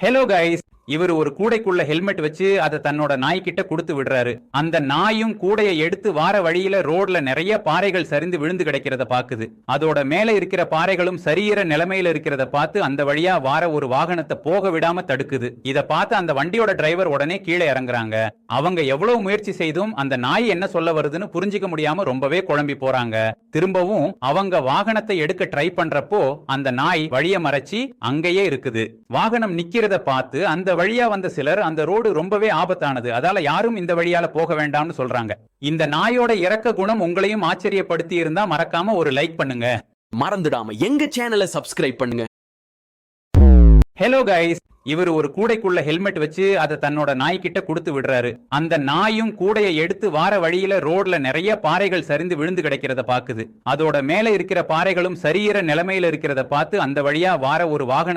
Hello guys. இவர் ஒரு கூடைக்குள்ள helmet வச்சு அதை தன்னோட நாய் கிட்ட கொடுத்து விடுறாரு. அந்த நாயும் கூடையை எடுத்து வார வழியில ரோட்ல நிறைய பாறைகள் சரிந்து விழுந்து கிடக்கிறத பாக்குது. அதோட மேல இருக்கிற பாறைகளும் சரியற நிலைமையில இருக்கிறத பார்த்து அந்த வழியா வார ஒரு வாகனத்தை போக விடாம தடுக்குது. இத பார்த்து அந்த வண்டியோட டிரைவர் உடனே கீழே இறங்குறாங்க. அவங்க எவ்வளவு முயற்சி செய்தும் அந்த நாய் என்ன சொல்ல வருதுன்னு புரிஞ்சுக்க முடியாம ரொம்பவே குழம்பி போறாங்க. திரும்பவும் அவங்க வாகனத்தை எடுக்க ட்ரை பண்றப்போ அந்த நாய் வழிய மறைச்சி அங்கேயே இருக்குது. வாகனம் நிக்கிறத பார்த்து அந்த வழியா வந்த சிலர் அந்த ரோடு ரொம்பவே ஆபத்தானது, அதால யாரும் இந்த வழியால போக வேண்டாம்னு சொல்றாங்க. இந்த நாயோட இரக்க குணம் உங்களையும் ஆச்சரியப்படுத்தி இருந்தா மறக்காம ஒரு லைக் பண்ணுங்க. மறந்துடாம எங்க சேனலை சப்ஸ்கிரைப் பண்ணுங்க. Hello guys. இவர் ஒரு கூடைக்குள்ள ஹெல்மெட் வச்சு அதை தன்னோட நாய் கிட்ட கொடுத்து விடுறாரு. அந்த நாயும் கூடையை எடுத்து வார வழியில ரோட்ல நிறைய பாறைகள் சரிந்து விழுந்து கிடக்கிறத பாக்குது. அதோட மேல இருக்கிற பாறைகளும் சரியற நிலைமையில இருக்கிறத பார்த்து அந்த வழியா வார ஒரு வாகனம்